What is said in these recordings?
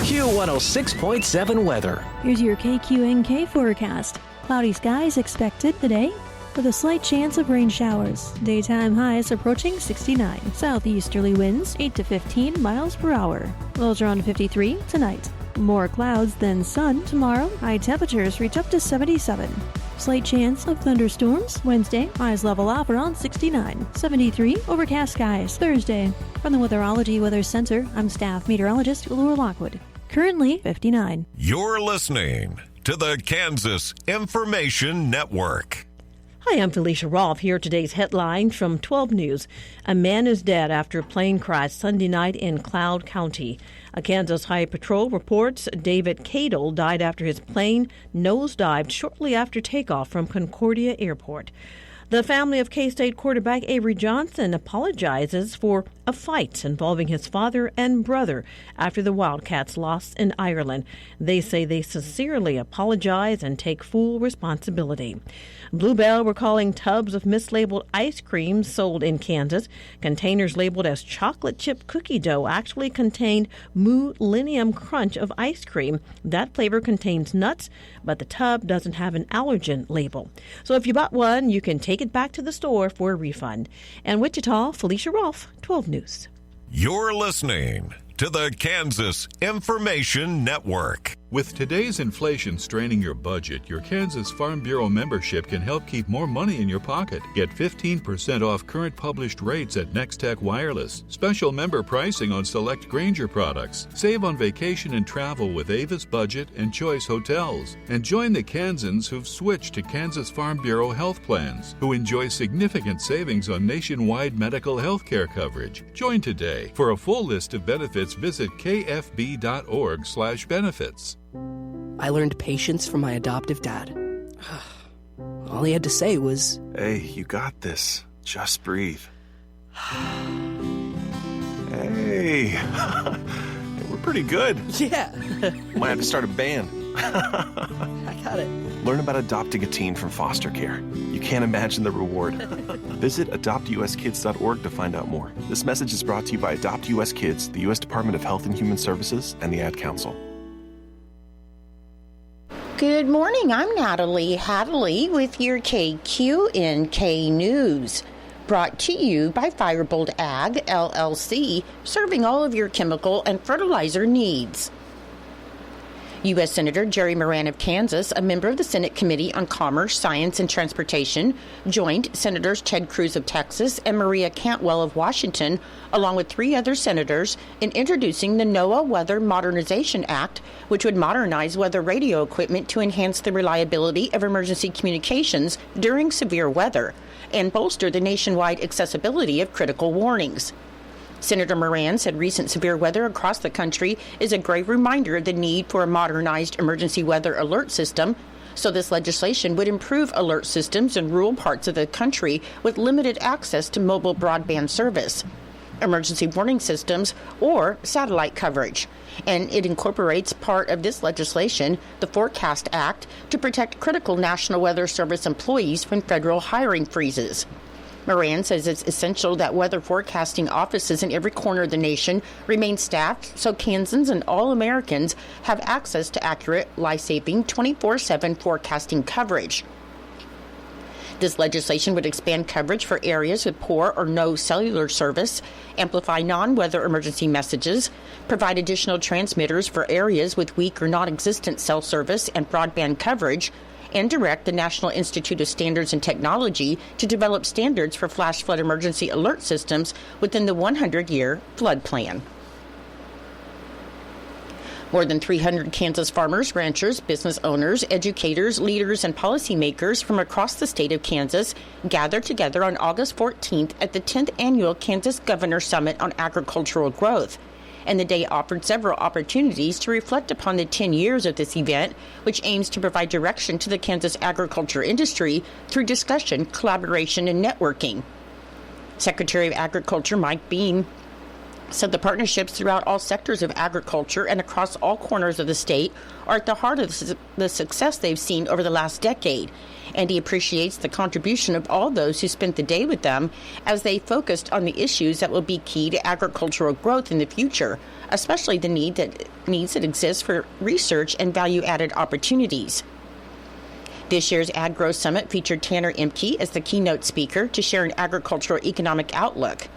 Q106.7 weather. Here's your KQNK forecast. Cloudy skies expected today, with a slight chance of rain showers. Daytime highs approaching 69. Southeasterly winds 8 to 15 miles per hour. Lows around 53 tonight. More clouds than sun tomorrow. High temperatures reach up to 77. Slight chance of thunderstorms Wednesday. Highs level off around 69. 73 overcast skies Thursday. From the Weatherology Weather Center, I'm staff meteorologist Laura Lockwood. Currently 59. You're listening to the Kansas Information Network. Hi, I'm Felicia Rolfe. Here are today's headlines from 12 News. A man is dead after a plane crash Sunday night in Cloud County. A Kansas Highway Patrol reports David Cadle died after his plane nosedived shortly after takeoff from Concordia Airport. The family of K-State quarterback Avery Johnson apologizes for a fight involving his father and brother after the Wildcats lost in Ireland. They say they sincerely apologize and take full responsibility. Bluebell recalling tubs of mislabeled ice cream sold in Kansas. Containers labeled as chocolate chip cookie dough actually contained Millennium Crunch of ice cream. That flavor contains nuts, but the tub doesn't have an allergen label. So if you bought one, you can take it back to the store for a refund. And Wichita, Felicia Rolfe, 12 News. You're listening to the Kansas Information Network. With today's inflation straining your budget, your Kansas Farm Bureau membership can help keep more money in your pocket. Get 15% off current published rates at Nextech Wireless. Special member pricing on select Grainger products. Save on vacation and travel with Avis Budget and Choice Hotels. And join the Kansans who've switched to Kansas Farm Bureau health plans, who enjoy significant savings on nationwide medical health care coverage. Join today. For a full list of benefits, visit kfb.org/benefits. I learned patience from my adoptive dad. All he had to say was, "Hey, you got this. Just breathe." Hey, we're pretty good. Yeah. Might have to start a band. I got it. Learn about adopting a teen from foster care. You can't imagine the reward. Visit adoptuskids.org to find out more. This message is brought to you by Adopt US Kids, the U.S. Department of Health and Human Services, and the Ad Council. Good morning. I'm Natalie Hadley with your KQNK News. Brought to you by Firebolt Ag, LLC, serving all of your chemical and fertilizer needs. U.S. Senator Jerry Moran of Kansas, a member of the Senate Committee on Commerce, Science, and Transportation, joined Senators Ted Cruz of Texas and Maria Cantwell of Washington, along with 3 other senators, in introducing the NOAA Weather Modernization Act, which would modernize weather radio equipment to enhance the reliability of emergency communications during severe weather and bolster the nationwide accessibility of critical warnings. Senator Moran said recent severe weather across the country is a grave reminder of the need for a modernized emergency weather alert system, so this legislation would improve alert systems in rural parts of the country with limited access to mobile broadband service, emergency warning systems, or satellite coverage. And it incorporates part of this legislation, the Forecast Act, to protect critical National Weather Service employees from federal hiring freezes. Moran says it's essential that weather forecasting offices in every corner of the nation remain staffed so Kansans and all Americans have access to accurate, life-saving 24/7 forecasting coverage. This legislation would expand coverage for areas with poor or no cellular service, amplify non-weather emergency messages, provide additional transmitters for areas with weak or non-existent cell service and broadband coverage, and direct the National Institute of Standards and Technology to develop standards for flash flood emergency alert systems within the 100-year flood plan. More than 300 Kansas farmers, ranchers, business owners, educators, leaders, and policymakers from across the state of Kansas gathered together on August 14th at the 10th Annual Kansas Governor Summit on Agricultural Growth. And the day offered several opportunities to reflect upon the 10 years of this event, which aims to provide direction to the Kansas agriculture industry through discussion, collaboration, and networking. Secretary of Agriculture Mike Beam said the partnerships throughout all sectors of agriculture and across all corners of the state are at the heart of the success they've seen over the last decade, and he appreciates the contribution of all those who spent the day with them as they focused on the issues that will be key to agricultural growth in the future, especially the needs that exist for research and value-added opportunities. This year's Ag Growth Summit featured Tanner Imke as the keynote speaker to share an agricultural economic outlook.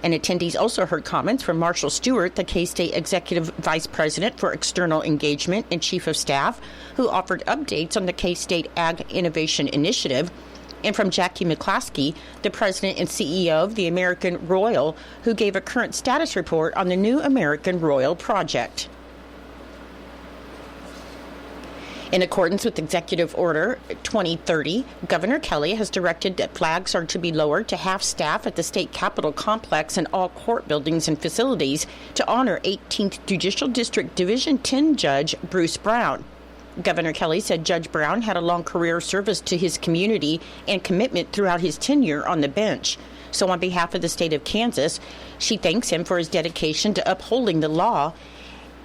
And attendees also heard comments from Marshall Stewart, the K-State Executive Vice President for External Engagement and Chief of Staff, who offered updates on the K-State Ag Innovation Initiative, and from Jackie McClaskey, the President and CEO of the American Royal, who gave a current status report on the new American Royal project. In accordance with Executive Order 2030, Governor Kelly has directed that flags are to be lowered to half-staff at the state capitol complex and all court buildings and facilities to honor 18th Judicial District Division 10 Judge Bruce Brown. Governor Kelly said Judge Brown had a long career service to his community and commitment throughout his tenure on the bench. So on behalf of the state of Kansas, she thanks him for his dedication to upholding the law,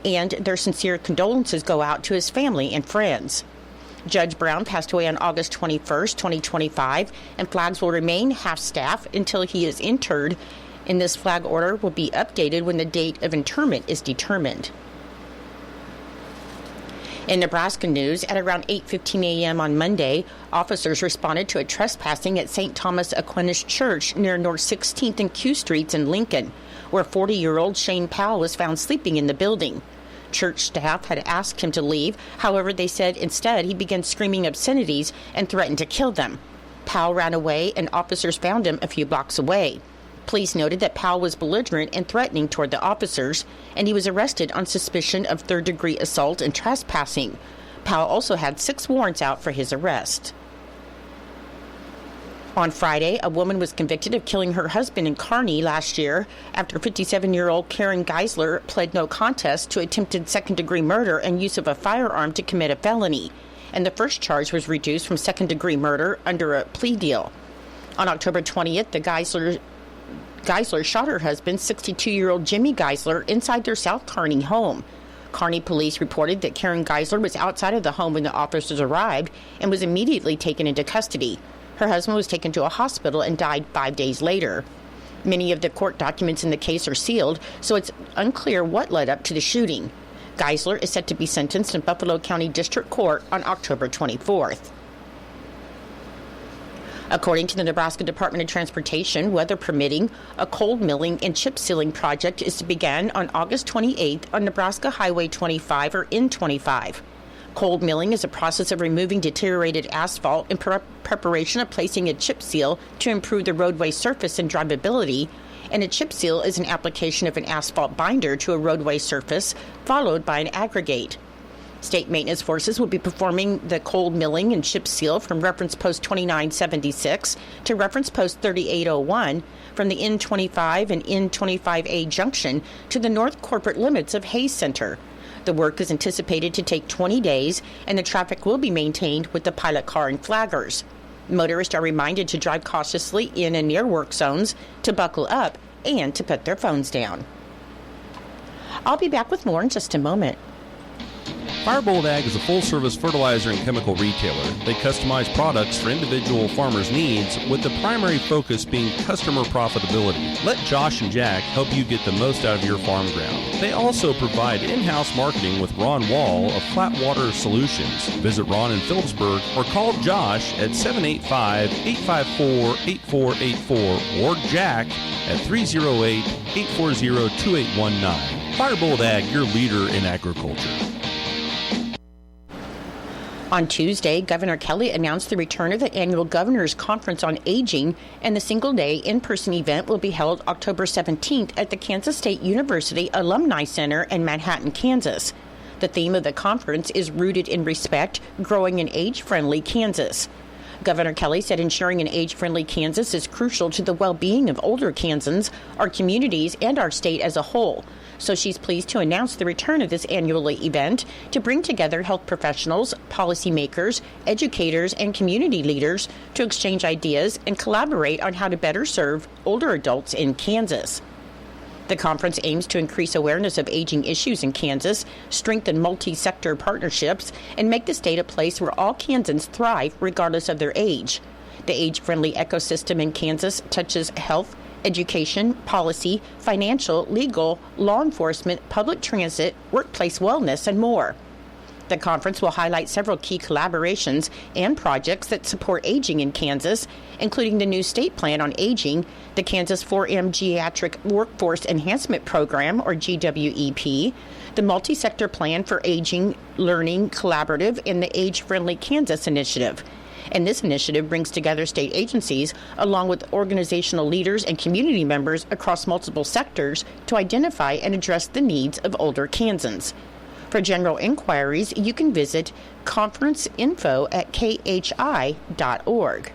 and their sincere condolences go out to his family and friends. Judge Brown passed away on August 21st, 2025, and flags will remain half-staff until he is interred, and this flag order will be updated when the date of interment is determined. In Nebraska news, at around 8:15 a.m. on Monday, officers responded to a trespassing at St. Thomas Aquinas Church near North 16th and Q Streets in Lincoln, where 40-year-old Shane Powell was found sleeping in the building. Church staff had asked him to leave. However, they said instead he began screaming obscenities and threatened to kill them. Powell ran away, and officers found him a few blocks away. Police noted that Powell was belligerent and threatening toward the officers, and he was arrested on suspicion of third-degree assault and trespassing. Powell also had 6 warrants out for his arrest. On Friday, a woman was convicted of killing her husband in Kearney last year after 57-year-old Karen Geisler pled no contest to attempted second-degree murder and use of a firearm to commit a felony, and the first charge was reduced from second-degree murder under a plea deal. On October 20th, the Geisler shot her husband, 62-year-old Jimmy Geisler, inside their South Kearney home. Kearney police reported that Karen Geisler was outside of the home when the officers arrived and was immediately taken into custody. Her husband was taken to a hospital and died 5 days later. Many of the court documents in the case are sealed, so it's unclear what led up to the shooting. Geisler is set to be sentenced in Buffalo County District Court on October 24th. According to the Nebraska Department of Transportation, weather permitting, a cold milling and chip sealing project is to begin on August 28th on Nebraska Highway 25 or N25. Cold milling is a process of removing deteriorated asphalt in preparation of placing a chip seal to improve the roadway surface and drivability, and a chip seal is an application of an asphalt binder to a roadway surface, followed by an aggregate. State maintenance forces will be performing the cold milling and chip seal from reference post 2976 to reference post 3801 from the N25 and N25A junction to the north corporate limits of Hayes Center. The work is anticipated to take 20 days, and the traffic will be maintained with the pilot car and flaggers. Motorists are reminded to drive cautiously in and near work zones, to buckle up, and to put their phones down. I'll be back with more in just a moment. Firebolt Ag is a full-service fertilizer and chemical retailer. They customize products for individual farmers' needs, with the primary focus being customer profitability. Let Josh and Jack help you get the most out of your farm ground. They also provide in-house marketing with Ron Wall of Flatwater Solutions. Visit Ron in Phillipsburg or call Josh at 785-854-8484 or Jack at 308-840-2819. Firebolt Ag, your leader in agriculture. On Tuesday, Governor Kelly announced the return of the annual Governor's Conference on Aging, and the single-day in-person event will be held October 17th at the Kansas State University Alumni Center in Manhattan, Kansas. The theme of the conference is Rooted in Respect, Growing an Age-Friendly Kansas. Governor Kelly said ensuring an age-friendly Kansas is crucial to the well-being of older Kansans, our communities, and our state as a whole. So she's pleased to announce the return of this annual event to bring together health professionals, policymakers, educators, and community leaders to exchange ideas and collaborate on how to better serve older adults in Kansas. The conference aims to increase awareness of aging issues in Kansas, strengthen multi-sector partnerships, and make the state a place where all Kansans thrive regardless of their age. The age-friendly ecosystem in Kansas touches health, education, policy, financial, legal, law enforcement, public transit, workplace wellness, and more. The conference will highlight several key collaborations and projects that support aging in Kansas, including the new state plan on aging, the Kansas 4M Geriatric Workforce Enhancement Program, or GWEP, the Multi-Sector Plan for Aging, Learning, Collaborative, and the Age-Friendly Kansas Initiative. And this initiative brings together state agencies along with organizational leaders and community members across multiple sectors to identify and address the needs of older Kansans. For general inquiries, you can visit conferenceinfo@khi.org.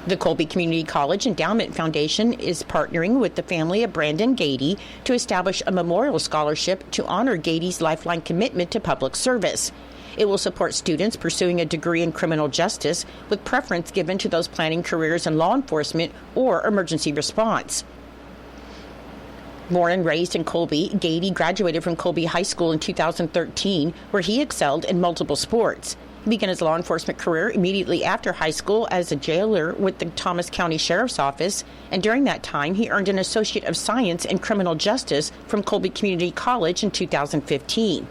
The Colby Community College Endowment Foundation is partnering with the family of Brandon Gady to establish a memorial scholarship to honor Gady's lifelong commitment to public service. It will support students pursuing a degree in criminal justice, with preference given to those planning careers in law enforcement or emergency response. Born and raised in Colby, Gady graduated from Colby High School in 2013, where he excelled in multiple sports. He began his law enforcement career immediately after high school as a jailer with the Thomas County Sheriff's Office, and during that time, he earned an Associate of Science in Criminal Justice from Colby Community College in 2015.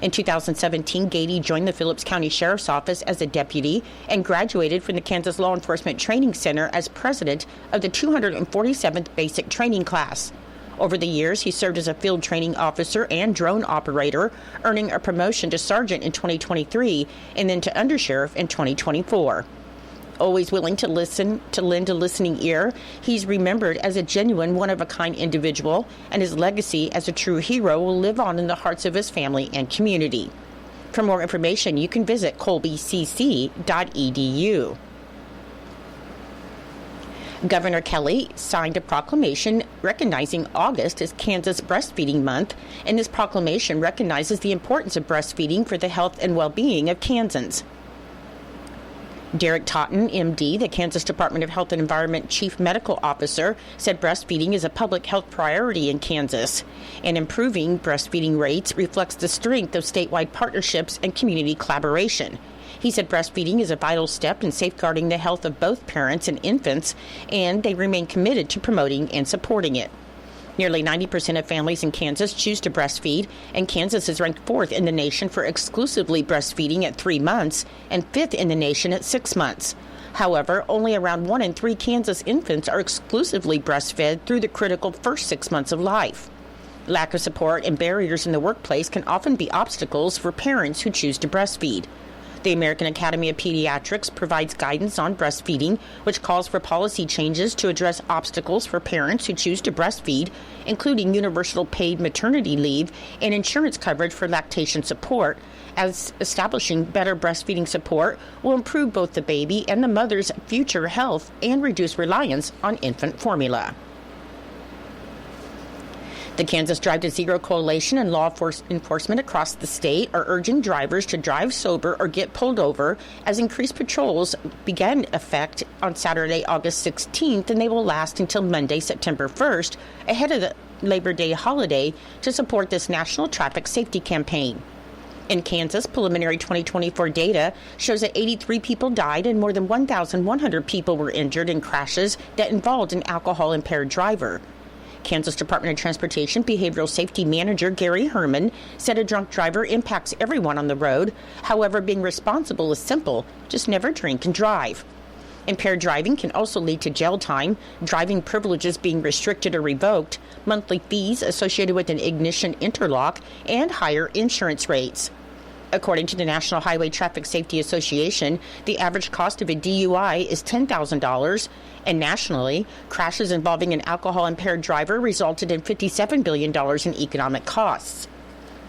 In 2017, Gady joined the Phillips County Sheriff's Office as a deputy and graduated from the Kansas Law Enforcement Training Center as president of the 247th Basic Training Class. Over the years, he served as a field training officer and drone operator, earning a promotion to sergeant in 2023 and then to undersheriff in 2024. Always willing to lend a listening ear, he's remembered as a genuine, one-of-a-kind individual, and his legacy as a true hero will live on in the hearts of his family and community. For more information, you can visit colbycc.edu. Governor Kelly signed a proclamation recognizing August as Kansas Breastfeeding Month, and this proclamation recognizes the importance of breastfeeding for the health and well-being of Kansans. Derek Totten, MD, the Kansas Department of Health and Environment Chief Medical Officer, said breastfeeding is a public health priority in Kansas, and improving breastfeeding rates reflects the strength of statewide partnerships and community collaboration. He said breastfeeding is a vital step in safeguarding the health of both parents and infants, and they remain committed to promoting and supporting it. Nearly 90% of families in Kansas choose to breastfeed, and Kansas is ranked 4th in the nation for exclusively breastfeeding at 3 months and 5th in the nation at 6 months. However, only around 1 in 3 Kansas infants are exclusively breastfed through the critical first 6 months of life. Lack of support and barriers in the workplace can often be obstacles for parents who choose to breastfeed. The American Academy of Pediatrics provides guidance on breastfeeding, which calls for policy changes to address obstacles for parents who choose to breastfeed, including universal paid maternity leave and insurance coverage for lactation support, as establishing better breastfeeding support will improve both the baby and the mother's future health and reduce reliance on infant formula. The Kansas Drive to Zero Coalition and law enforcement across the state are urging drivers to drive sober or get pulled over as increased patrols began effect on Saturday, August 16th, and they will last until Monday, September 1st, ahead of the Labor Day holiday to support this national traffic safety campaign. In Kansas, preliminary 2024 data shows that 83 people died and more than 1,100 people were injured in crashes that involved an alcohol-impaired driver. Kansas Department of Transportation Behavioral Safety Manager Gary Herman said a drunk driver impacts everyone on the road. However, being responsible is simple. Just never drink and drive. Impaired driving can also lead to jail time, driving privileges being restricted or revoked, monthly fees associated with an ignition interlock, and higher insurance rates. According to the National Highway Traffic Safety Association, the average cost of a DUI is $10,000, and nationally, crashes involving an alcohol-impaired driver resulted in $57 billion in economic costs.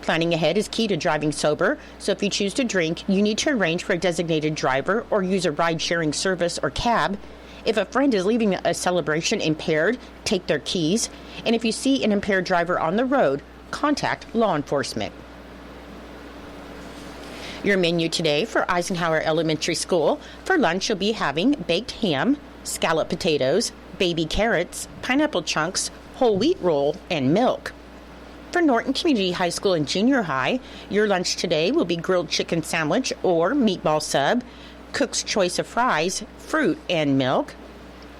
Planning ahead is key to driving sober, so if you choose to drink, you need to arrange for a designated driver or use a ride-sharing service or cab. If a friend is leaving a celebration impaired, take their keys, and if you see an impaired driver on the road, contact law enforcement. Your menu today for Eisenhower Elementary School. For lunch, you'll be having baked ham, scallop potatoes, baby carrots, pineapple chunks, whole wheat roll, and milk. For Norton Community High School and Junior High, your lunch today will be grilled chicken sandwich or meatball sub, Cook's choice of fries, fruit, and milk.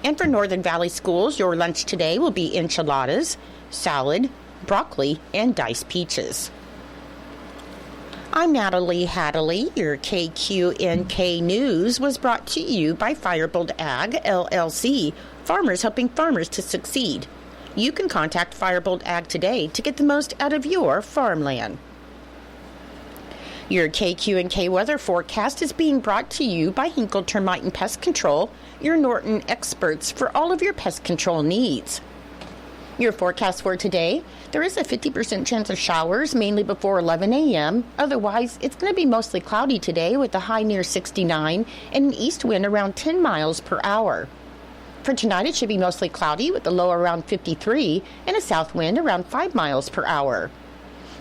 And for Northern Valley Schools, your lunch today will be enchiladas, salad, broccoli, and diced peaches. I'm Natalie Hadley. Your KQNK News was brought to you by Firebolt Ag, LLC, farmers helping farmers to succeed. You can contact Firebolt Ag today to get the most out of your farmland. Your KQNK weather forecast is being brought to you by Hinkle Termite and Pest Control, your Norton experts for all of your pest control needs. Your forecast for today, there is a 50% chance of showers, mainly before 11 a.m. Otherwise, it's going to be mostly cloudy today with a high near 69 and an east wind around 10 miles per hour. For tonight, it should be mostly cloudy with a low around 53 and a south wind around 5 miles per hour.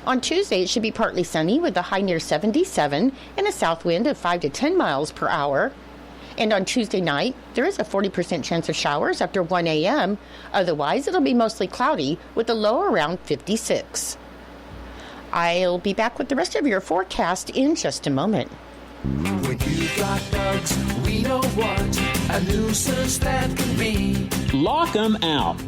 On Tuesday, it should be partly sunny with a high near 77 and a south wind of 5 to 10 miles per hour. And on Tuesday night, there is a 40% chance of showers after 1 a.m. Otherwise, it'll be mostly cloudy with a low around 56. I'll be back with the rest of your forecast in just a moment. When you've got bugs, we know what a nuisance that can be. Lock 'em out.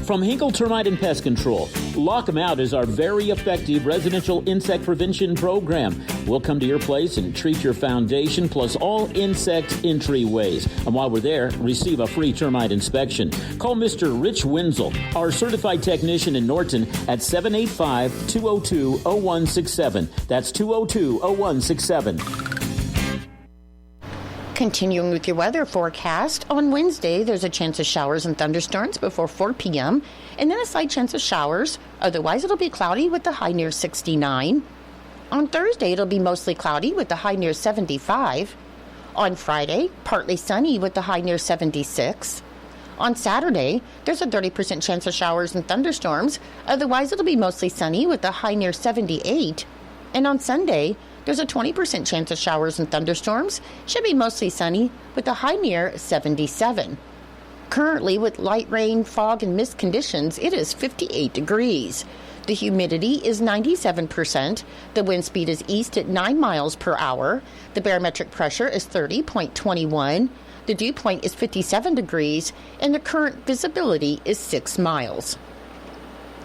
From Hinkle Termite and Pest Control, Lock 'em Out is our very effective residential insect prevention program. We'll come to your place and treat your foundation plus all insect entryways. And while we're there, receive a free termite inspection. Call Mr. Rich Wenzel, our certified technician in Norton, at 785-202-0167. That's 202-0167. Continuing with your weather forecast, on Wednesday, there's a chance of showers and thunderstorms before 4 p.m., and then a slight chance of showers. Otherwise, it'll be cloudy with a high near 69. On Thursday, it'll be mostly cloudy with a high near 75. On Friday, partly sunny with a high near 76. On Saturday, there's a 30% chance of showers and thunderstorms. Otherwise, it'll be mostly sunny with a high near 78. And on Sunday, there's a 20% chance of showers and thunderstorms. Should be mostly sunny with a high near 77. Currently, with light rain, fog, and mist conditions, it is 58 degrees. The humidity is 97%. The wind speed is east at 9 miles per hour. The barometric pressure is 30.21. The dew point is 57 degrees, and the current visibility is 6 miles.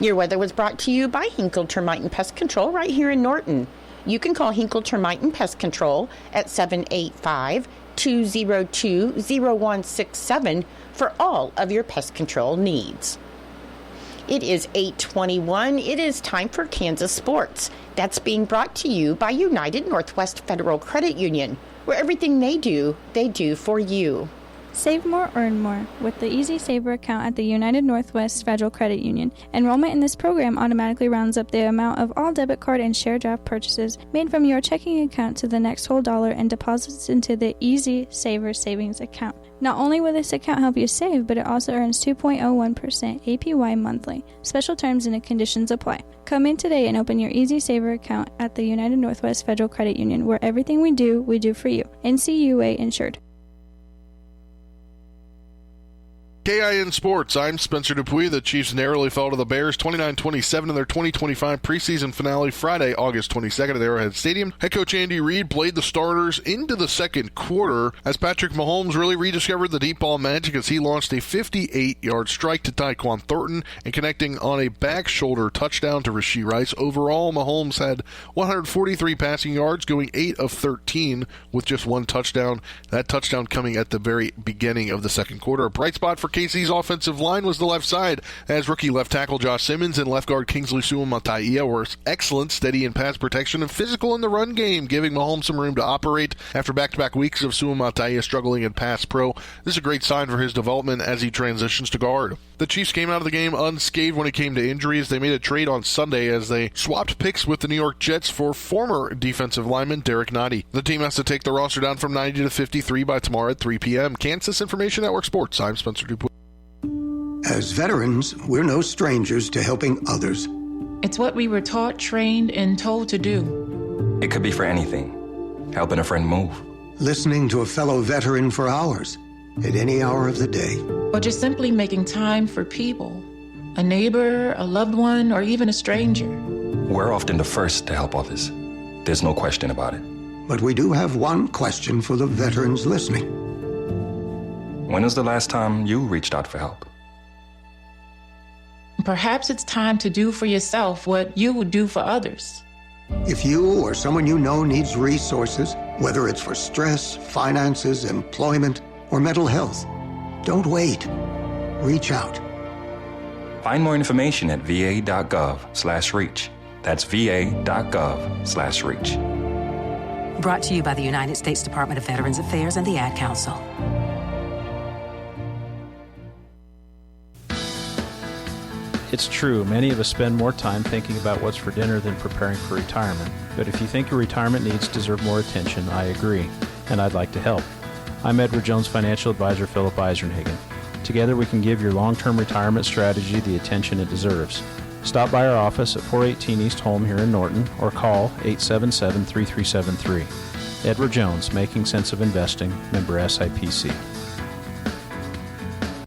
Your weather was brought to you by Hinkle Termite and Pest Control right here in Norton. You can call Hinkle Termite and Pest Control at 785-202-0167 for all of your pest control needs. It is 8:21. It is time for Kansas Sports. That's being brought to you by United Northwest Federal Credit Union, where everything they do for you. Save more, earn more with the Easy Saver account at the United Northwest Federal Credit Union. Enrollment in this program automatically rounds up the amount of all debit card and share draft purchases made from your checking account to the next whole dollar and deposits into the Easy Saver savings account. Not only will this account help you save, but it also earns 2.01% APY monthly. Special terms and conditions apply. Come in today and open your Easy Saver account at the United Northwest Federal Credit Union, where everything we do for you. NCUA insured. KIN Sports, I'm Spencer Dupuis. The Chiefs narrowly fell to the Bears 29-27 in their 2025 preseason finale Friday, August 22nd at Arrowhead Stadium. Head coach Andy Reid played the starters into the second quarter as Patrick Mahomes really rediscovered the deep ball magic as he launched a 58-yard strike to Tyquan Thornton and connecting on a back shoulder touchdown to Rashee Rice. Overall, Mahomes had 143 passing yards, going 8 of 13 with just one touchdown. That touchdown coming at the very beginning of the second quarter. A bright spot for KC's offensive line was the left side, as rookie left tackle Josh Simmons and left guard Kingsley Suamataia were excellent, steady in pass protection, and physical in the run game, giving Mahomes some room to operate after back-to-back weeks of Suamataia struggling in pass pro. This is a great sign for his development as he transitions to guard. The Chiefs came out of the game unscathed when it came to injuries. They made a trade on Sunday as they swapped picks with the New York Jets for former defensive lineman Derek Nottie. The team has to take the roster down from 90 to 53 by tomorrow at 3 p.m. Kansas Information Network Sports. I'm Spencer Dupuis. As veterans, we're no strangers to helping others. It's what we were taught, trained, and told to do. It could be for anything. Helping a friend move. Listening to a fellow veteran for hours, at any hour of the day. or just simply making time for people, a neighbor, a loved one, or even a stranger. We're often the first to help others. There's no question about it. But we do have one question for the veterans listening. When was the last time you reached out for help? Perhaps it's time to do for yourself what you would do for others. If you or someone you know needs resources, whether it's for stress, finances, employment, or mental health, don't wait. Reach out. Find more information at va.gov/reach. That's va.gov/reach. Brought to you by the United States Department of Veterans Affairs and the Ad Council. It's true, many of us spend more time thinking about what's for dinner than preparing for retirement. But if you think your retirement needs deserve more attention, I agree, and I'd like to help. I'm Edward Jones financial advisor Philip Eisenhagen. Together we can give your long-term retirement strategy the attention it deserves. Stop by our office at 418 East Holm here in Norton or call 877-3373. Edward Jones, Making Sense of Investing, member SIPC.